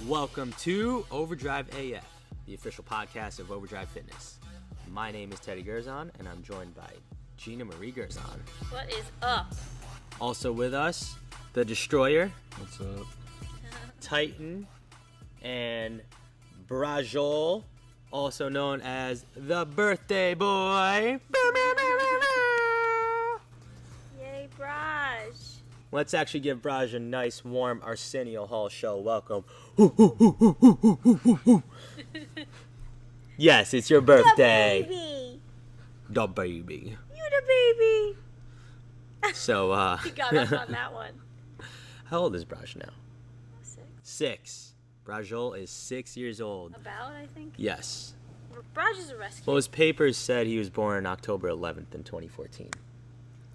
Welcome to Overdrive AF, the official podcast of Overdrive Fitness. My name is Teddy Gerzon, and I'm joined by Gina Marie Gerzon. What is up? Also with us, the Destroyer. What's up? Tyson, and Braciole, also known as the Birthday Boy. Yay, Braj. Let's actually give Braj a nice, warm Arsenio Hall show welcome. Yes, it's your birthday. The baby. The baby. You the baby. So, You got us on that one. how old is Braj now? 6. 6. Braciole is 6 years old. About, I think. Yes. Braj is a rescue. Well, his papers said he was born October 11th in 2014.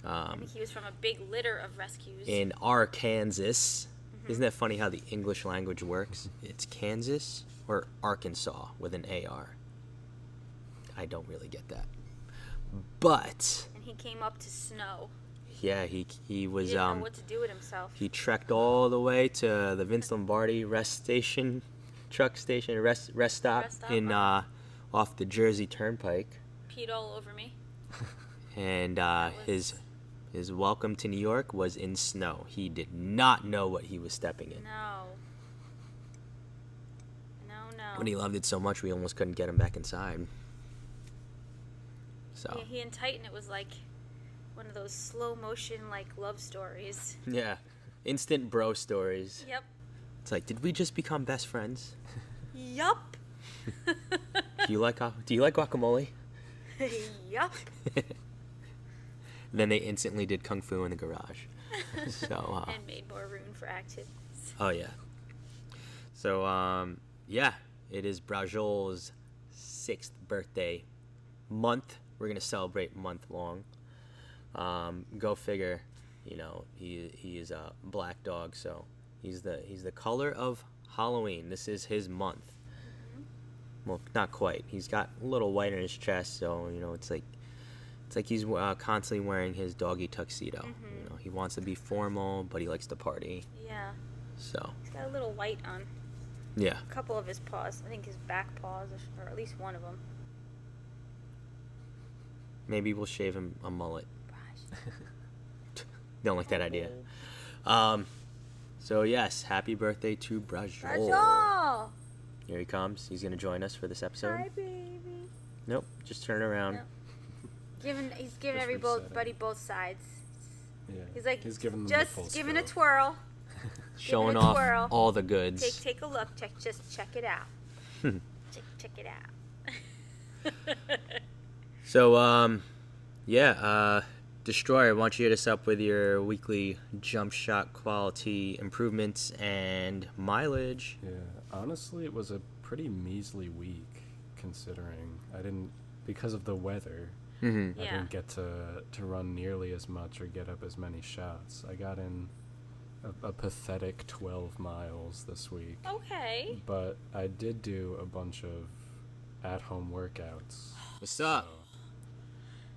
I think he was from a big litter of rescues. In Arkansas. Isn't that funny how the English language works? It's Kansas or Arkansas with an AR. I don't really get that. But And he came up to snow. yeah, he was He didn't know what to do with himself. he trekked all the way to the Vince Lombardi rest stop Rest stop, in off the Jersey Turnpike. Peed all over me. And was- his welcome to New York was in snow. He did not know what he was stepping in. No. But he loved it so much we almost couldn't get him back inside. So Yeah, he and Titan, it was like one of those slow motion like love stories. yeah, instant bro stories. Yep. It's like, did we just become best friends? Yup. Do you like guacamole? Yup. Then they instantly did kung fu in the garage. So And made more room for activities. oh yeah. So yeah, it is Braciole's 6th birthday month. We're gonna celebrate month long. Go figure. You know, he is a black dog, so he's the color of Halloween. This is his month. Well, not quite. He's got a little white on his chest, so you know it's like he's constantly wearing his doggy tuxedo. You know, he wants to be formal, but he likes to party. Yeah. So He's got a little white on yeah, a couple of his paws. I think his back paws, or at least one of them. maybe we'll shave him a mullet. Gosh. Don't like that idea. So yes, happy birthday to Braciole. Braciole! Here he comes. He's gonna join us for this episode. Hi, baby. Nope, just turn around. Nope. He's giving Just everybody both sides. Yeah. He's like, He's giving them just the full giving a scope. twirl. Showing a off twirl. all the goods. Take a look. Just check it out. check it out. So Destroyer, I want you to hit us up with your weekly jump shot quality improvements and mileage. Yeah, honestly, it was a pretty measly week, considering because of the weather, Mm-hmm. I Yeah. didn't get to run nearly as much or get up as many shots. I got in a pathetic 12 miles this week, Okay. but I did do a bunch of at-home workouts. What's up? So,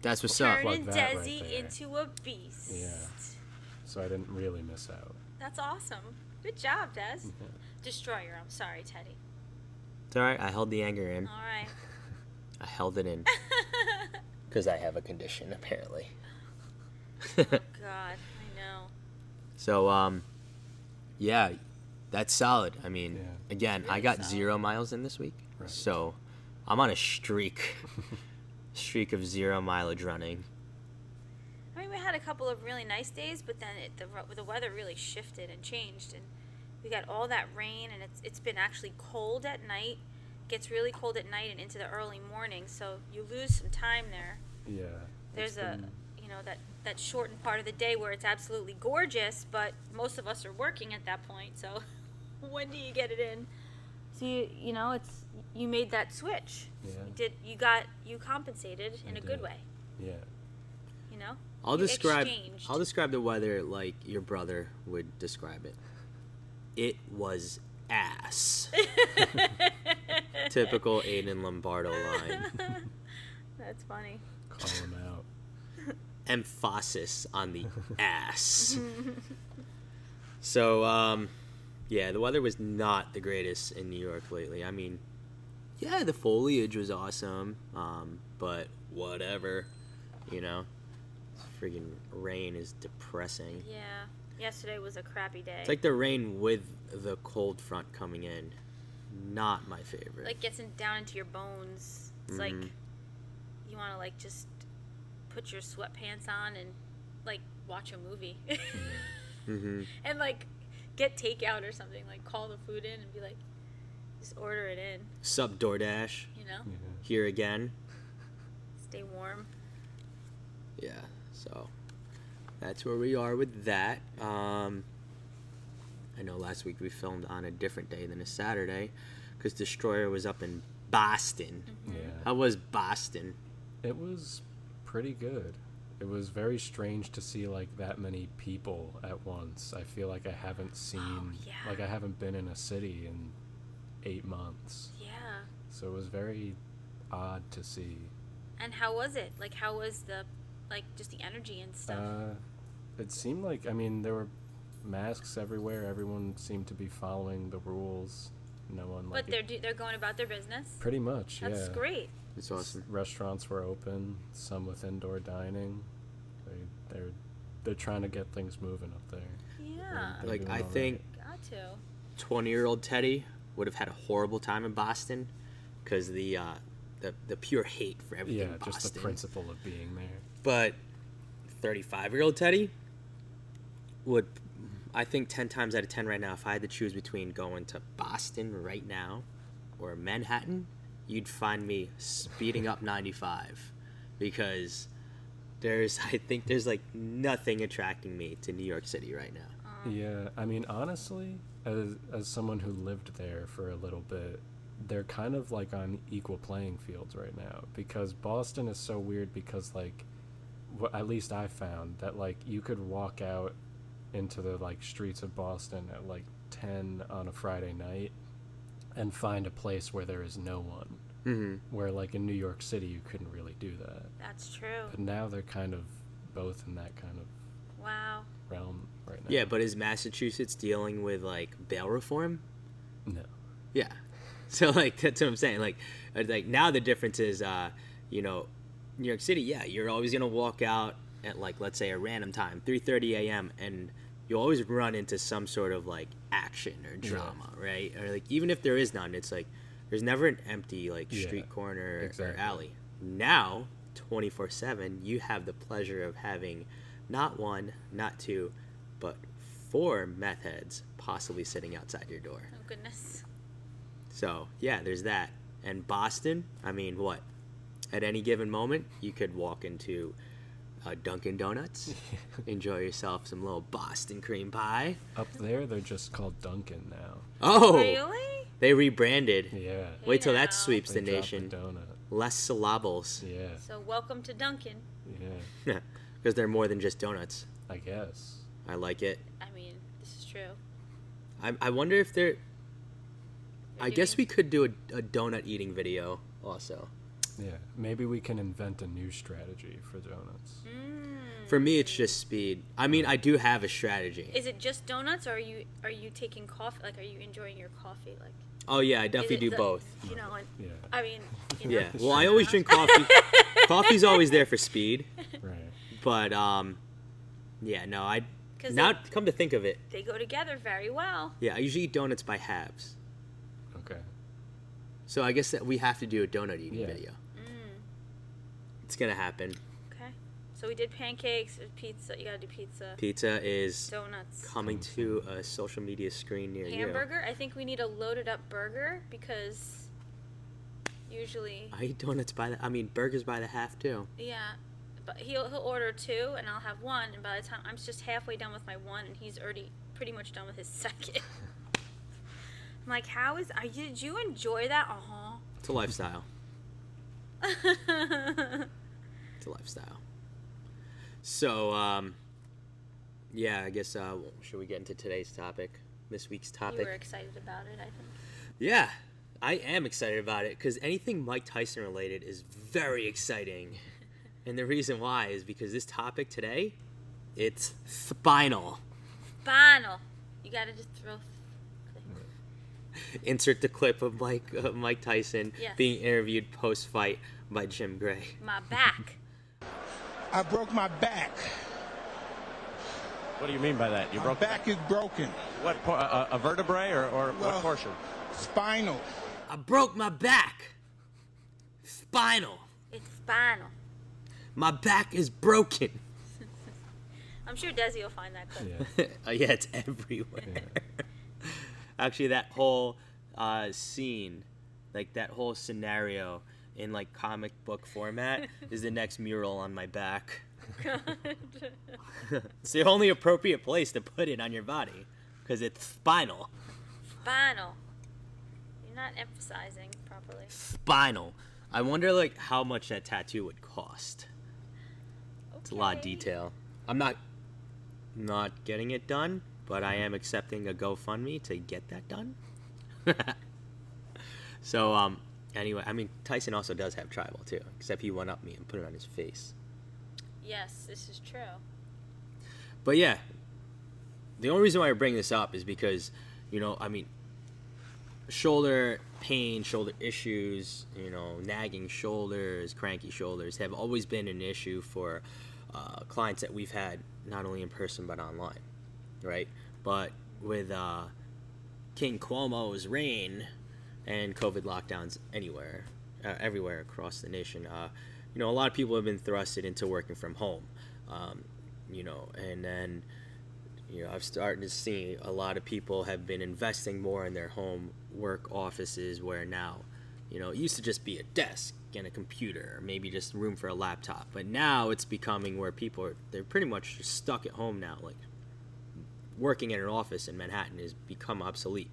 That's what's up. Turning Plug that right Desi there. into a beast. Yeah. so I didn't really miss out. That's awesome. Good job, Des. Destroyer. I'm sorry, Teddy. It's all right. I held the anger in. All right. I held it in because I have a condition apparently. God, I know. So yeah, that's solid. I mean, Yeah. again, I Really got solid. 0 miles in this week, Right. so I'm on a streak of 0 mileage running. I mean, we had a couple of really nice days, but then the weather really shifted and changed, and we got all that rain, and it's been actually cold at night. Gets really cold at night and into the early morning, so you lose some time there. Yeah. There's it's been- that shortened part of the day where it's absolutely gorgeous, but most of us are working at that point, so when do you get it in? So you made that switch. Yeah. You compensated in I a good did. way, Yeah. you know? I'll You describe exchanged. the weather like your brother would describe it. It was ass. Typical Aiden Lombardo line. That's funny. Call him out. Emphasis on the ass. So Yeah, the weather was not the greatest in New York lately. I mean, yeah, the foliage was awesome, but whatever, you know. Freaking rain is depressing. Yeah. Yesterday was a crappy day. It's like the rain with the cold front coming in. Not my favorite. Like gets down into your bones. It's like you want to like just put your sweatpants on and like watch a movie. And like get takeout or something. Like call the food in and be like, just order it in. Sup DoorDash. You know? Yeah. Here again. Stay warm. Yeah, so that's where we are with that. I know last week we filmed on a different day than a Saturday because Destroyer was up in Boston. Yeah. How was Boston? It was pretty good. It was very strange to see like that many people at once. I feel like I haven't seen, like I haven't been in a city in 8 months. Yeah. So it was very odd to see. And how was it? Like, how was the, like, just the energy and stuff? It seemed like, I mean, there were masks everywhere. Everyone seemed to be following the rules. No one like. But they're going about their business. Pretty much, yeah. That's great. It's awesome. Restaurants were open, some with indoor dining. They're trying to get things moving up there. Yeah. They're Like, doing I all think Got to. 20-year-old Teddy would have had a horrible time in Boston because the pure hate for everything yeah, in Boston. just the principle of being there. But 35-year-old Teddy would, I think 10 times out of 10 right now, if I had to choose between going to Boston right now or Manhattan, you'd find me speeding up 95 because I think there's like nothing attracting me to New York City right now. Yeah, I mean, honestly, as someone who lived there for a little bit, they're kind of like on equal playing fields right now because Boston is so weird because like at least I found that like you could walk out into the like streets of Boston at like 10 on a Friday night and find a place where there is no one. Where like in New York City you couldn't really do that. That's true. But now they're kind of both in that kind of Wow. realm right now. Yeah, but is Massachusetts dealing with like bail reform? No. Yeah. So like that's what I'm saying. Like now the difference is, you know, New York City. Yeah, you're always gonna walk out at like let's say a random time, 3:30 a.m. and you always run into some sort of like action or drama, right? Or like even if there is none, it's like there's never an empty like street corner or alley. Now, 24/7, you have the pleasure of having not one, not two, but 4 meth heads possibly sitting outside your door. Oh, goodness. So, yeah, there's that. And Boston, I mean, what? At any given moment, you could walk into Dunkin' Donuts, enjoy yourself some little Boston cream pie. Up there, they're just called Dunkin' now. Oh! Really? They rebranded. Yeah. Wait till Yeah. that sweeps They the dropped nation. donut. Less syllables. Yeah. So welcome to Dunkin'. Yeah. Because they're more than just donuts. I guess. I like it. I mean, this is true. I wonder if they're... I guess doing- we could do a donut eating video also. Yeah. Maybe we can invent a new strategy for donuts. For me, it's just speed. I mean, I do have a strategy. Is it just donuts, or are you taking coffee? Like, are you enjoying your coffee? Like, Oh, yeah, I is definitely it do the- both. You know, and, Yeah. I mean, you know, Yeah. Well, I always drink coffee. Coffee's always there for speed. Right. But, yeah, no, 'Cause now come to think of it, they go together very well. yeah, I usually eat donuts by halves. Okay. So I guess that we have to do a donut eating Yeah. video. It's going to happen. Okay. So we did pancakes, pizza. You gotta do pizza. Pizza is Donuts. coming to a social media screen near you. Hamburger. I think we need a loaded up burger because usually, I eat donuts burgers by the half too. yeah. But he'll order 2 and I'll have 1, and by the time I'm just halfway done with my 1 and he's already pretty much done with his 2nd. I'm like, did you enjoy that? It's a lifestyle. It's a lifestyle. So, yeah, I guess, should we get into today's topic? This week's You topic? were excited about it, I think. Yeah, I am excited about it because anything Mike Tyson related is very exciting. And the reason why is because this topic today, it's spinal. Spinal. You gotta just throw Insert the clip of Mike Tyson Yes. being interviewed post-fight by Jim Gray. My back. I broke my back. What do you mean by that? You My broke back is broken. what? A vertebrae or Well, what portion? Spinal. I broke my back. Spinal. It's spinal. My back is broken. I'm sure Desi will find that clip. Yeah. Yeah, it's everywhere. Actually, that whole scene, like that whole scenario in like comic book format is the next mural on my back. It's the only appropriate place to put it on your body because it's spinal. Spinal. You're not emphasizing properly. Spinal. I wonder like how much that tattoo would cost. It's a lot of Okay. detail. I'm not getting it done, but I am accepting a GoFundMe to get that done. So anyway, I mean Tyson also does have tribal too, except he went up me and put it on his face. Yes, this is true. But yeah, the only reason why I bring this up is because, you know, I mean, shoulder pain, shoulder issues, you know, nagging shoulders, cranky shoulders have always been an issue for clients that we've had not only in person but online, right? But with King Cuomo's reign and COVID lockdowns everywhere across the nation, you know, a lot of people have been thrusted into working from home, you know, and then, you know, I've started to see a lot of people have been investing more in their home work offices where now, you know, it used to just be a desk and a computer, or maybe just room for a laptop, but now it's becoming where they're pretty much just stuck at home now. Like working in an office in Manhattan has become obsolete,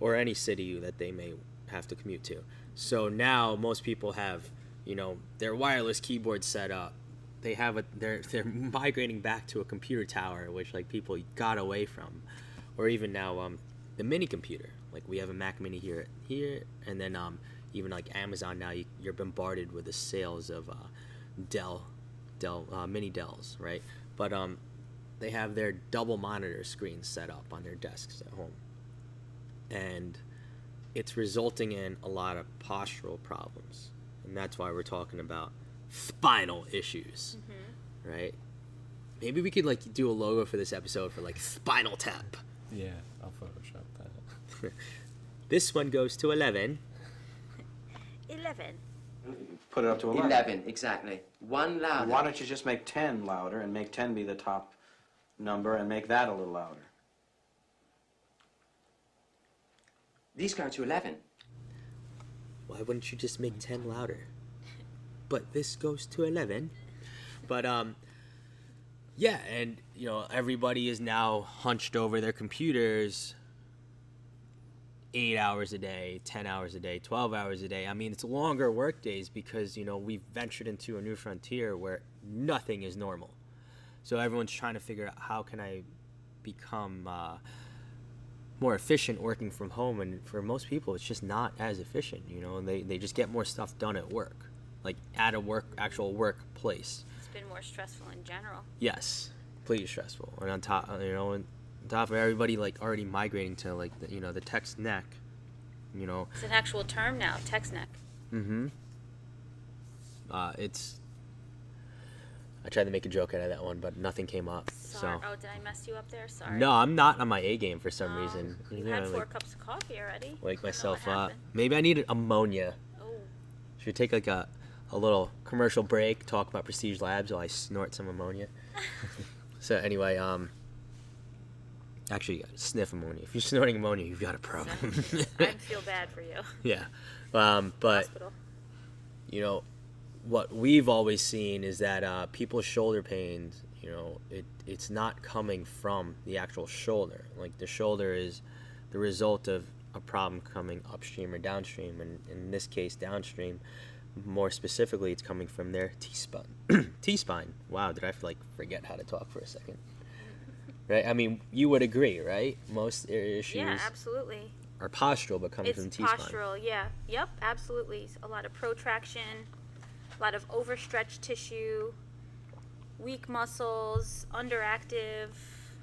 or any city that they may have to commute to. So now most people have, you know, their wireless keyboard set up. They have they're migrating back to a computer tower, which like people got away from, or even now the mini computer. Like we have a Mac Mini here, and then even like Amazon now, you're bombarded with the sales of Dell mini Dells, right? But they have their double monitor screens set up on their desks at home, and it's resulting in a lot of postural problems, and that's why we're talking about spinal issues, right? Maybe we could like do a logo for this episode for like Spinal Tap. Yeah, I'll Photoshop that. This one goes to 11. 11. Put it up to 11. 11, exactly. One louder. Why don't you just make 10 louder and make 10 be the top number and make that a little louder? These go to 11. Why wouldn't you just make 10 louder? But this goes to 11. But yeah, and you know, everybody is now hunched over their computers 8 hours a day, 10 hours a day, 12 hours a day. I mean, it's longer work days because, you know, we've ventured into a new frontier where nothing is normal. So everyone's trying to figure out how can I become more efficient working from home, and for most people it's just not as efficient, you know, and they just get more stuff done at work, like at a actual workplace. It's been more stressful in general. Yes, completely stressful. And on top, you know, on top of everybody like already migrating to like the, you know, the text neck, you know. It's an actual term now, text neck. I tried to make a joke out of that one, but nothing came up. Sorry. So Oh, did I mess you up there? Sorry. no, I'm not on my A game for some Oh, reason. You Yeah, had 4 like, cups of coffee already. wake I don't know myself what up. happened. Maybe I needed ammonia. Oh, Should we take like a little commercial break, talk about Prestige Labs while I snort some ammonia? So anyway, actually, you gotta sniff ammonia. If you're snorting ammonia, you've got a problem. I feel bad for you. Yeah, but Hospital. you know, what we've always seen is that people's shoulder pains, you know, it's not coming from the actual shoulder. Like the shoulder is the result of a problem coming upstream or downstream, and in this case downstream. More specifically, it's coming from their T-spine. T-spine. Wow, did I like forget how to talk for a second? Right? I mean, you would agree, right? Most issues Yeah, absolutely. are postural, but coming It's from the T-spine. postural, yeah. Yep, absolutely. A lot of protraction, a lot of overstretched tissue, weak muscles, underactive,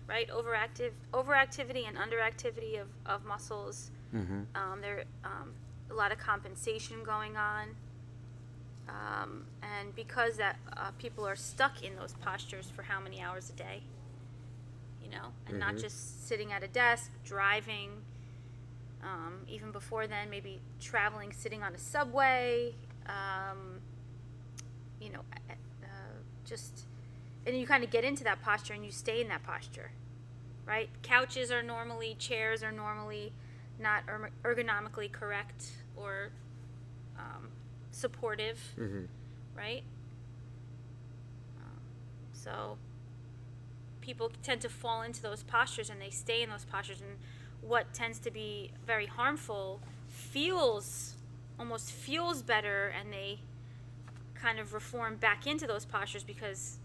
right? Overactivity and underactivity of muscles. There a lot of compensation going on. And because that people are stuck in those postures for how many hours a day, and not just sitting at a desk, driving, even before then, maybe traveling, sitting on a subway, and you kind of get into that posture and you stay in that posture, right? Chairs are normally not ergonomically correct or supportive, right? So people tend to fall into those postures and they stay in those postures, and what tends to be very harmful almost feels better, and they kind of reform back into those postures because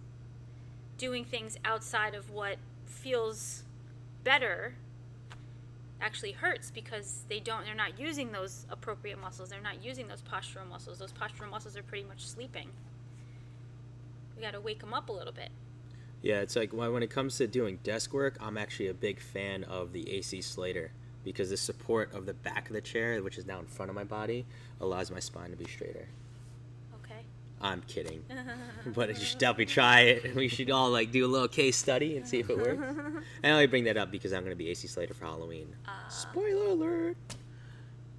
doing things outside of what feels better actually hurts because they're not using those appropriate muscles. They're not using those postural muscles. Those postural muscles are pretty much sleeping. We got to wake them up a little bit. Yeah, it's like when it comes to doing desk work, I'm actually a big fan of the AC Slater because the support of the back of the chair, which is now in front of my body, allows my spine to be straighter. Okay. I'm kidding. But you should definitely try it. We should all do a little case study and see if it works. I only bring that up because I'm going to be AC Slater for Halloween. Spoiler alert!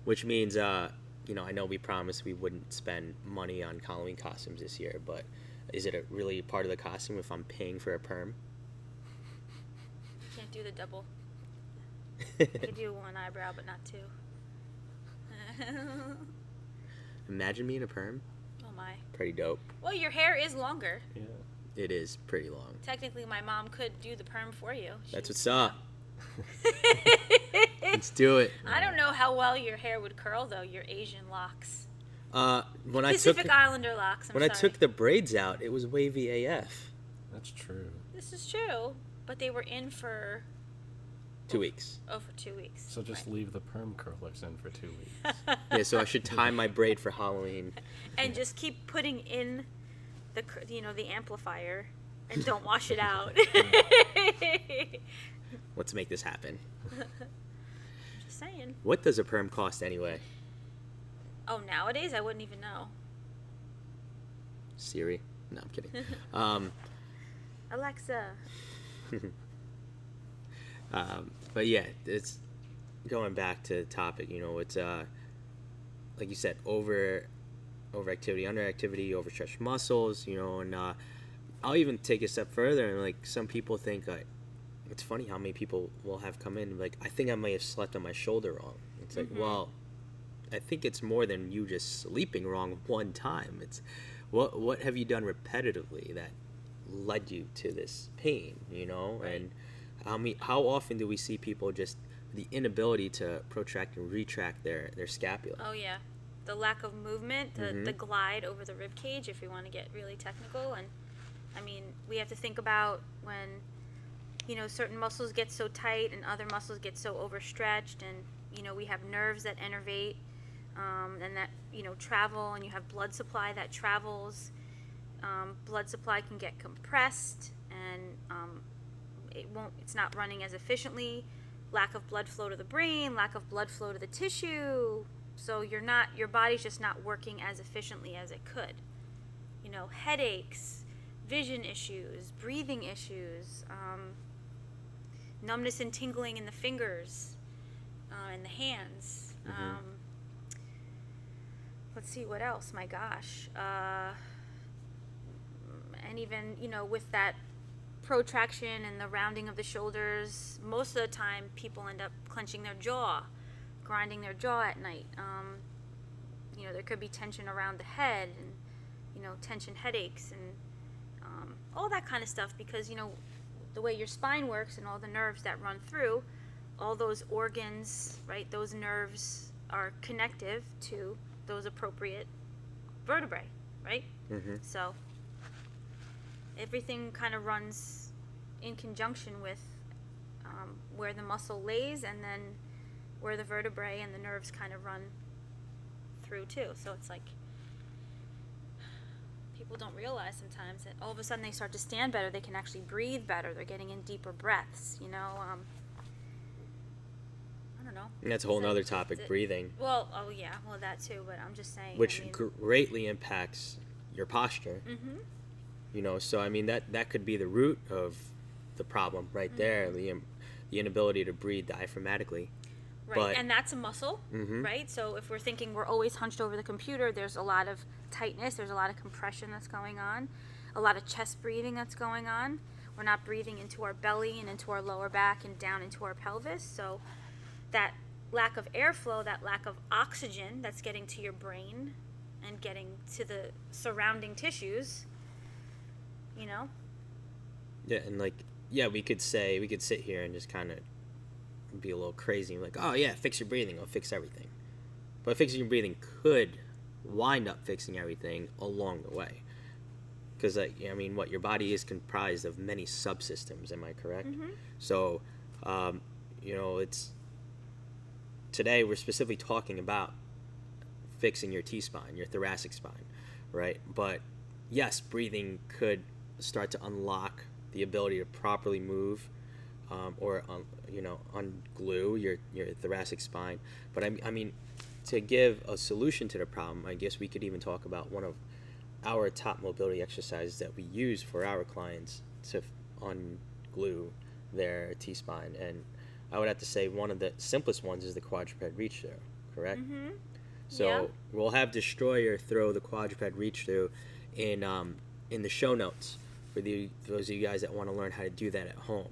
Which means, I know we promised we wouldn't spend money on Halloween costumes this year, but is it really part of the costume if I'm paying for a perm? You can't do the double. You can do one eyebrow, but not two. Imagine me in a perm. Oh my. Pretty dope. Well, your hair is longer. Yeah. It is pretty long. Technically, my mom could do the perm for you. That's what's up. Let's do it. I don't know how well your hair would curl, though, your Asian locks. When Pacific Islander locks, I took the braids out, it was wavy AF. That's true. This is true, but they were in for 2 weeks. Oh, for 2 weeks. So just leave the perm curlers in for 2 weeks. Yeah, so I should tie my braid for Halloween. And just keep putting in the amplifier and don't wash it out. Let's make this happen. Just saying. What does a perm cost anyway? Oh, nowadays I wouldn't even know. Siri? No, I'm kidding. Alexa. But yeah, it's going back to the topic. It's like you said, overactivity, underactivity, overstretched muscles. And I'll even take a step further. And some people think it's funny how many people will have come in I think I may have slept on my shoulder wrong. It's well, I think it's more than you just sleeping wrong one time. It's what have you done repetitively that led you to this pain, Right. And how often do we see people just the inability to protract and retract their scapula? Oh, yeah. The lack of movement, the glide over the rib cage, if we want to get really technical. And I mean, we have to think about when certain muscles get so tight and other muscles get so overstretched, and we have nerves that innervate, and that travel, and you have blood supply that travels. Blood supply can get compressed, and it's not running as efficiently. Lack of blood flow to the brain, lack of blood flow to the tissue. So your body's just not working as efficiently as it could. Headaches, vision issues, breathing issues, numbness and tingling in the fingers, and the hands. Let's see, what else? My gosh. And even, with that protraction and the rounding of the shoulders, most of the time people end up clenching their jaw, grinding their jaw at night. There could be tension around the head and, tension headaches and all that kind of stuff because, the way your spine works and all the nerves that run through, all those organs, right, those nerves are connective to those appropriate vertebrae, right? So everything kind of runs in conjunction with where the muscle lays and then where the vertebrae and the nerves kind of run through too. So it's people don't realize sometimes that all of a sudden they start to stand better, they can actually breathe better, they're getting in deeper breaths, I don't don't know. And that's a whole nother topic, breathing, Well, oh yeah, well that too. But I'm just saying. which I mean, greatly impacts your posture. mm-hmm. You know, so I mean that could be the root of the problem right there, the inability to breathe diaphragmatically. Right, But- and that's a muscle, Mhm. right? So if we're thinking we're always hunched over the computer, there's a lot of tightness, there's a lot of compression that's going on, a lot of chest breathing that's going on. We're not breathing into our belly and into our lower back and down into our pelvis. So that lack of airflow, that lack of oxygen that's getting to your brain and getting to the surrounding tissues, you know? Yeah, and like, yeah, we could sit here and just kind of be a little crazy, like, oh yeah, fix your breathing, it'll fix everything. But fixing your breathing could wind up fixing everything along the way. Because, like, I mean, what, your body is comprised of many subsystems, am I correct? Mm-hmm. So, you know, today we're specifically talking about fixing your T-spine, your thoracic spine, right? But yes, breathing could start to unlock the ability to properly move, or unglue your thoracic spine. But I mean, to give a solution to the problem, I guess we could even talk about one of our top mobility exercises that we use for our clients to unglue their T-spine. And I would have to say one of the simplest ones is the quadruped reach through, correct? Mm-hmm. So Yeah. we'll have Destroyer throw the quadruped reach through in the show notes for those of you guys that want to learn how to do that at home.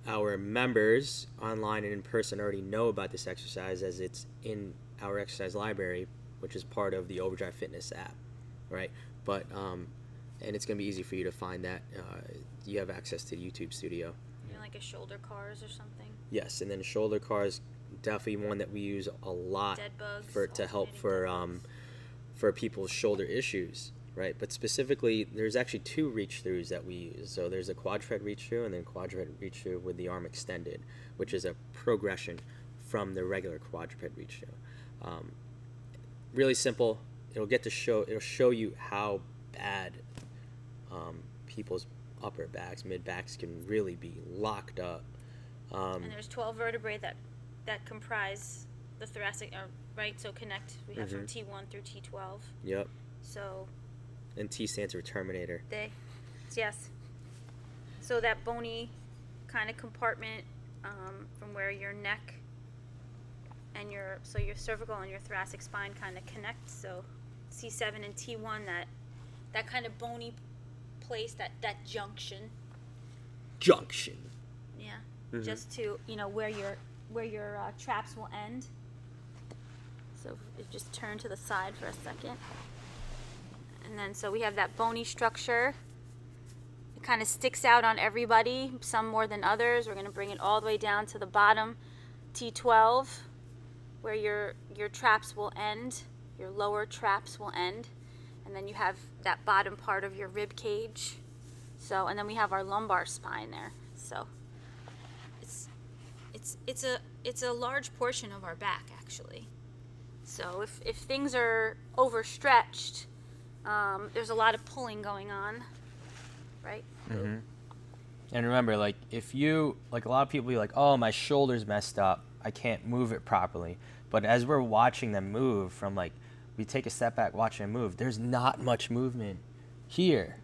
Our members online and in person already know about this exercise, as it's in our exercise library, which is part of the Overdrive Fitness app, right? But and it's gonna be easy for you to find that. You have access to the YouTube studio. You know, like a shoulder cars or something. Yes, and then shoulder cars, definitely one that we use a lot Dead bugs. to help alternating dead bugs. for people's shoulder issues, right? But specifically, there's actually two reach throughs that we use. So there's a quadruped reach through and then quadruped reach through with the arm extended, which is a progression from the regular quadruped reach through. Really simple. It'll show you how bad people's upper backs, mid backs can really be locked up. And there's 12 vertebrae that comprise the thoracic, right? So connect. We have from T1 through T12. Yep. So And T stands for Terminator. yes. So that bony kind of compartment from where your neck and your cervical and your thoracic spine kind of connect. So C7 and T1, that kind of bony place, that junction. Junction. Yeah. Mhm. Just to, where your traps will end. So if just turn to the side for a second. And then so we have that bony structure. It kind of sticks out on everybody, some more than others. We're going to bring it all the way down to the bottom, T12, where your traps will end, your lower traps will end. And then you have that bottom part of your rib cage. So, and then we have our lumbar spine there. So it's a large portion of our back, actually. So if things are overstretched, there's a lot of pulling going on, right? Mm-hmm. And remember, like, if you, like, a lot of people be like, oh, my shoulder's messed up, I can't move it properly. But as we're watching them move, from, like, we take a step back, watching them move, there's not much movement here.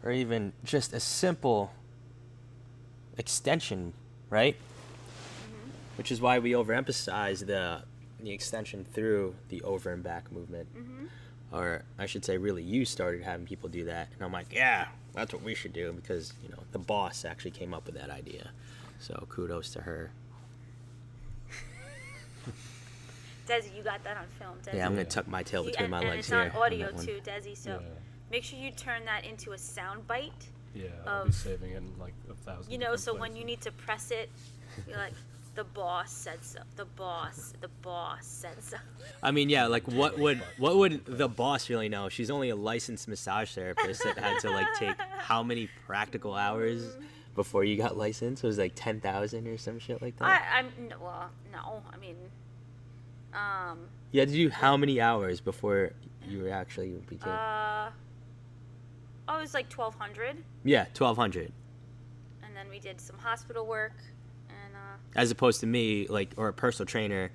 Or even just a simple extension, right? Which is why we overemphasize the extension through the over and back movement. Or I should say, really, you started having people do that. And I'm like, yeah, that's what we should do, because, the boss actually came up with that idea. So kudos to her. Desi, you got that on film, Desi. Yeah, I'm going to tuck my tail between my and legs it's on here. audio that one. too, Desi. So Yeah. make sure you turn that into a sound bite. Yeah, I'll be Of- saving it in like 1,000. So different when you places. need to press it, you're like, the boss said so. The boss said so. I mean, yeah, like what would the boss really know? She's only a licensed massage therapist that had to like take how many practical hours before you got licensed? It was like 10,000 or some shit like that. No. I mean, You had to do how many hours before you were actually became? it was like 1,200, Yeah, 1,200. and then we did some hospital work, and as opposed to me, like, or a personal trainer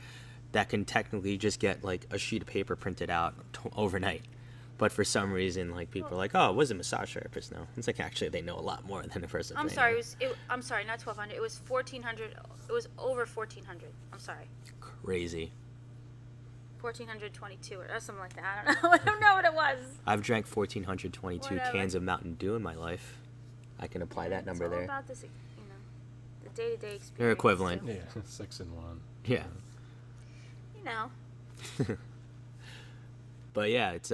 that can technically just get like a sheet of paper printed out overnight. But for some reason, like, people are like, oh, it was a massage therapist. No, it's like, actually they know a lot more than a personal I'm trainer. sorry. I'm sorry, not 1,200. It was 1,400. It was over 1,400. I'm sorry. Crazy. 1,422 or something like that. I don't know. I don't know what it was. I've drank 1,422 Whatever. cans of Mountain Dew in my life. I can apply that number it's all there. about this, the day-to-day experience. They're equivalent. too. Yeah, 6 in 1. Yeah. You know. But yeah, it's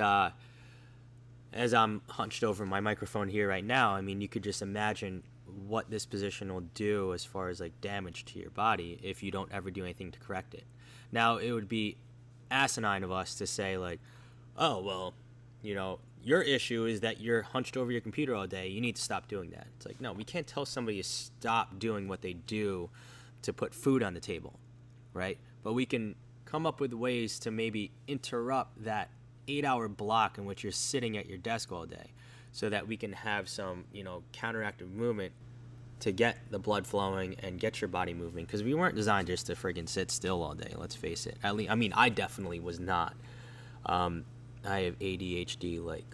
as I'm hunched over my microphone here right now, I mean, you could just imagine what this position will do as far as like damage to your body if you don't ever do anything to correct it. Now, it would be asinine of us to say like, oh, well, you know, your issue is that you're hunched over your computer all day. You need to stop doing that. It's like, no, we can't tell somebody to stop doing what they do to put food on the table, right? But we can come up with ways to maybe interrupt that 8-hour block in which you're sitting at your desk all day so that we can have some, you know, counteractive movement to get the blood flowing and get your body moving, because we weren't designed just to friggin' sit still all day, let's face it. At least, I mean, I definitely was not. I have ADHD like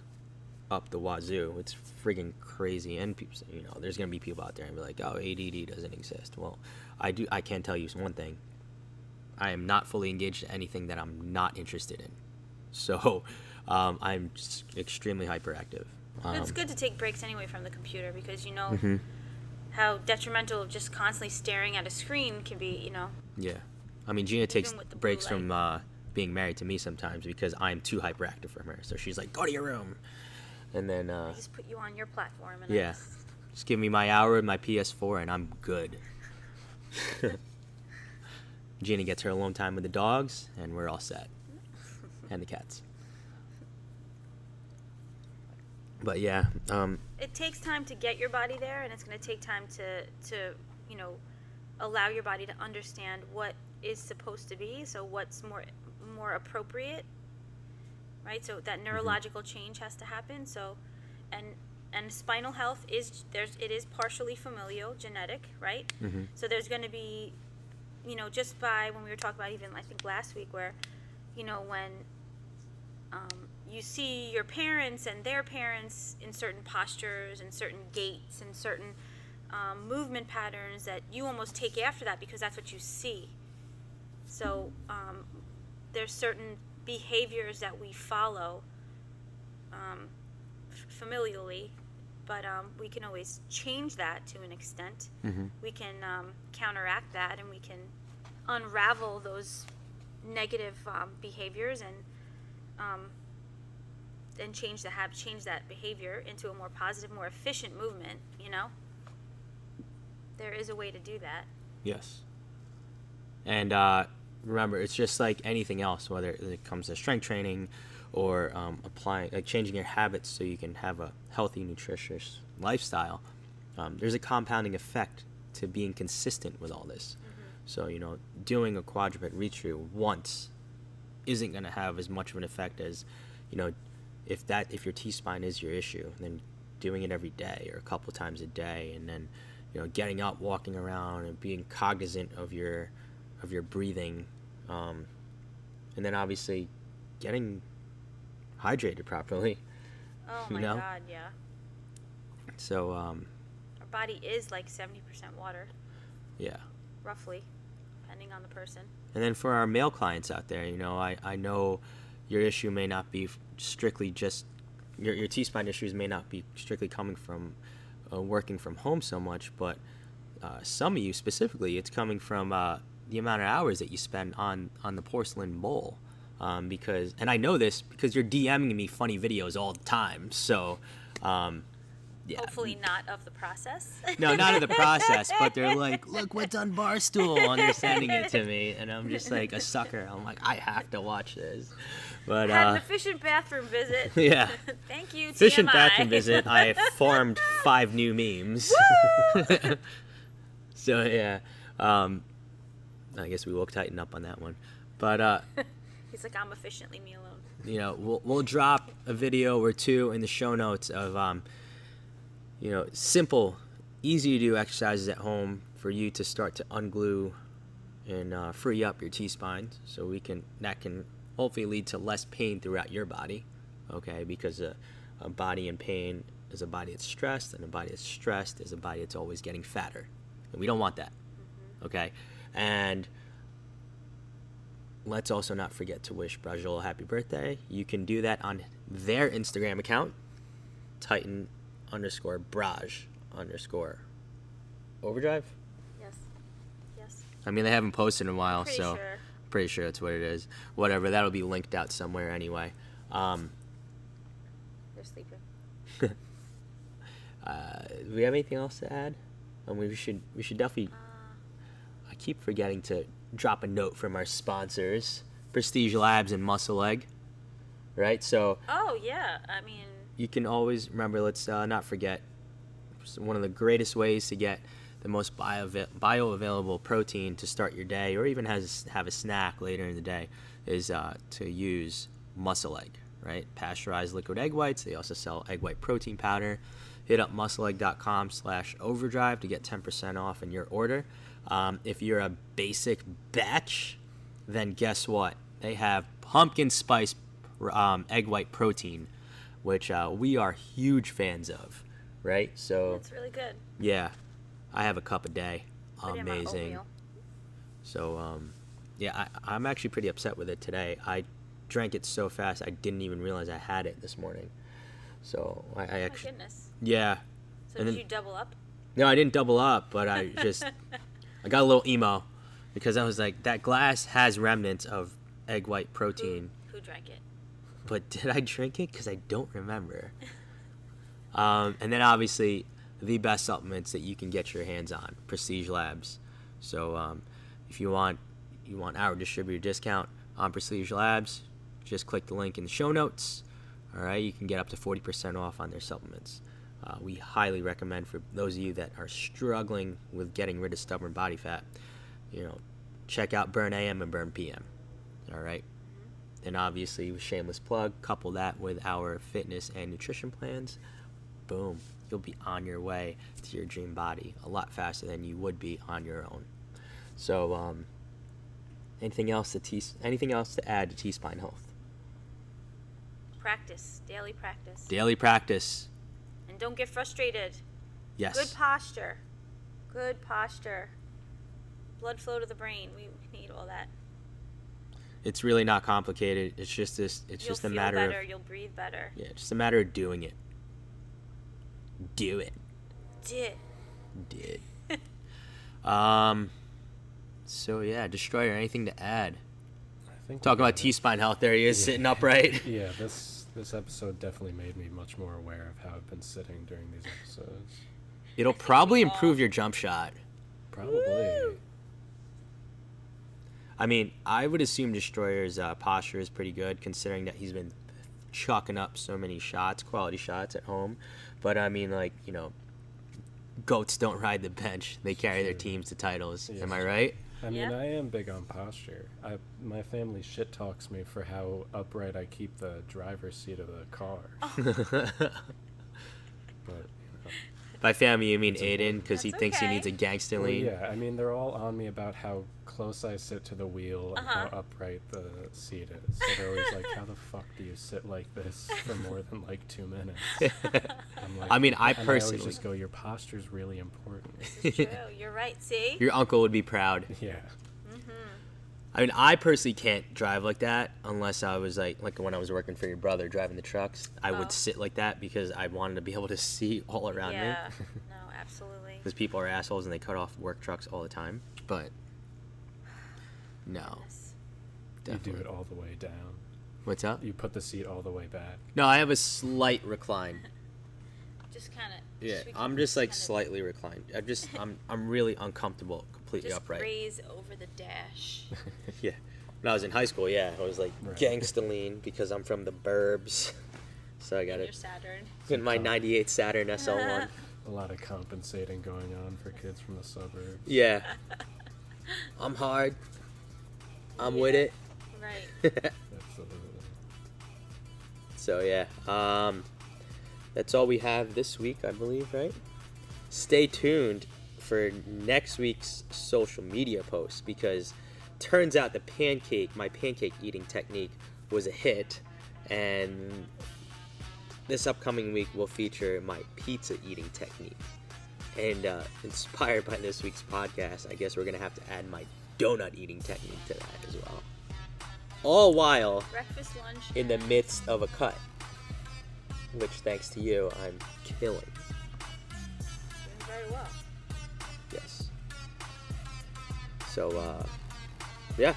up the wazoo. It's friggin' crazy. And people say, you know, there's gonna be people out there and be like, oh, ADD doesn't exist. Well, I can tell you one thing. I am not fully engaged in anything that I'm not interested in. So I'm just extremely hyperactive. It's good to take breaks anyway from the computer, because you know Mm-hmm. how detrimental just constantly staring at a screen can be, you know. Yeah. I mean, Gina takes with the blue breaks from being married to me sometimes because I'm too hyperactive for her. So she's like, go to your room. And then, I just put you on your platform. And yeah, just give me my hour with my PS4 and I'm good. Gina gets her alone time with the dogs and we're all set. And the cats. But yeah, it takes time to get your body there, and it's going to take time to you know, allow your body to understand what is supposed to be, so what's more appropriate, right? So that neurological change has to happen. So and spinal health it is partially familial, genetic, right? Mm-hmm. So there's going to be, you know, just by when we were talking about even I think last week, where, you know, when you see your parents and their parents in certain postures and certain gaits and certain movement patterns, that you almost take after that because that's what you see. So there's certain behaviors that we follow familially, but we can always change that to an extent. Mm-hmm. We can counteract that, and we can unravel those negative behaviors and change that behavior into a more positive, more efficient movement. You know, there is a way to do that. yes. And remember, it's just like anything else, whether it comes to strength training or changing your habits so you can have a healthy, nutritious lifestyle. There's a compounding effect to being consistent with all this. Mm-hmm. So, you know, doing a quadruped reach through once isn't going to have as much of an effect as, you know, if your T-spine is your issue, then doing it every day or a couple times a day, and then, you know, getting up, walking around, and being cognizant of your breathing, and then obviously getting hydrated properly. Oh you my know? God, yeah. So Our body is like 70% water, yeah. roughly, depending on the person. And then for our male clients out there, you know, I know your issue may not be strictly just your T-spine issues may not be strictly coming from working from home so much, but some of you specifically, it's coming from the amount of hours that you spend on the porcelain bowl. Because, and I know this because you're DMing me funny videos all the time. So, yeah. Hopefully not of the process. No, not of the process, but they're like, look what's on Barstool, and they're sending it to me, and I'm just like a sucker. I'm like, I have to watch this. But Had an efficient bathroom visit. Yeah. Thank you, Efficient TMI. bathroom visit. I formed 5 new memes. So yeah, I guess we will tighten up on that one. But He's like, I'm efficiently me alone. you know, we'll drop a video or two in the show notes of you know, simple, easy to do exercises at home for you to start to unglue and free up your T-spine, so that can hopefully lead to less pain throughout your body, okay? Because a body in pain is a body that's stressed, and a body that's stressed is a body that's always getting fatter, and we don't want that, okay? And let's also not forget to wish Braciole a happy birthday. You can do that on their Instagram account, Titan_Braj_Overdrive. Yes. I mean, they haven't posted in a while, Pretty so sure. pretty sure that's what it is. Whatever, that'll be linked out somewhere anyway. They're sleeping. Do we have anything else to add? I mean, we should definitely. I keep forgetting to drop a note from our sponsors, Prestige Labs and Muscle Leg. Right, so. Oh yeah, I mean. You can always remember. Let's not forget. One of the greatest ways to get the most bioavailable protein to start your day, or even have a snack later in the day, is to use Muscle Egg, right? Pasteurized liquid egg whites. They also sell egg white protein powder. Hit up muscleegg.com/overdrive to get 10% off in your order. If you're a basic batch, then guess what? They have pumpkin spice egg white protein, which we are huge fans of, right? So It's really good. yeah, I have a cup a day. Put it in my Amazing. oatmeal. So yeah, I'm actually pretty upset with it today. I drank it so fast I didn't even realize I had it this morning. So I Oh my actually, goodness. yeah. So And did then- you double up? No, I didn't double up, but I just I got a little emo because I was like, that glass has remnants of egg white protein. Who drank it? But did I drink it? Because I don't remember. And then obviously the best supplements that you can get your hands on, Prestige Labs. So if you want our distributor discount on Prestige Labs, just click the link in the show notes. All right, you can get up to 40% off on their supplements. We highly recommend for those of you that are struggling with getting rid of stubborn body fat, check out Burn AM and Burn PM. All right. And obviously, shameless plug, couple that with our fitness and nutrition plans, boom, you'll be on your way to your dream body a lot faster than you would be on your own. So, anything else to add to T-Spine Health? Practice. Daily practice. Daily practice. And don't get frustrated. Yes. Good posture. Good posture. Blood flow to the brain. We need all that. It's really not complicated. It's just this. It's You'll just a feel matter better. of You'll breathe better. just a matter of doing it. Do it. Did. So yeah, Destroyer. Anything to add? I think Talking we about got it. T-Spine Health. There he is, sitting upright. Yeah, this episode definitely made me much more aware of how I've been sitting during these episodes. It'll probably improve your jump shot. Probably. I mean, I would assume Destroyer's posture is pretty good, considering that he's been chucking up so many shots, quality shots at home. But I mean, goats don't ride the bench; they carry their teams to titles. Yeah. Am I right? I mean, Yeah. I am big on posture. My family shit talks me for how upright I keep the driver's seat of the car. But By family, you mean It's Aiden, important. because he That's thinks he okay. needs a gangster well, lean. yeah, I mean, they're all on me about how close I sit to the wheel and how Uh-huh. upright the seat is. So they're always like, "How the fuck do you sit like this for more than 2 minutes?" I'm like, I mean, I and personally- I always just go, "Your posture's really important." True. You're right. See? Your uncle would be proud. Yeah. I mean, I personally can't drive like that unless I was like when I was working for your brother driving the trucks. I Oh. would sit like that because I wanted to be able to see all around me. Yeah. No, absolutely. Because people are assholes and they cut off work trucks all the time. But no, Yes. You do definitely. it all the way down. What's up? You put the seat all the way back. No, I have a slight recline. Just kind of. Yeah, I'm just slightly reclined. I'm really uncomfortable, completely Just upright. graze over the dash. Yeah. When I was in high school, yeah, I was like Right. gangsta lean because I'm from the burbs. So I got Your it Saturn. in my '98 Saturn SL1. A lot of compensating going on for kids from the suburbs. Yeah. I'm hard. I'm with it. Right. Absolutely. So yeah, that's all we have this week, I believe, right? Stay tuned for next week's social media post, because turns out my pancake eating technique was a hit, and this upcoming week will feature my pizza eating technique. And inspired by this week's podcast, I guess we're going to have to add my donut eating technique to that as well. All while Breakfast, lunch. in the midst of a cut, which thanks to you, I'm killing. Doing very well. Yes. So, yeah.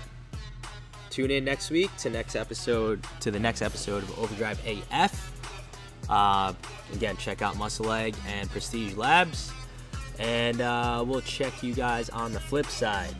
Tune in next week to the next episode of Overdrive AF. Again, check out Muscle Egg and Prestige Labs. And we'll check you guys on the flip side.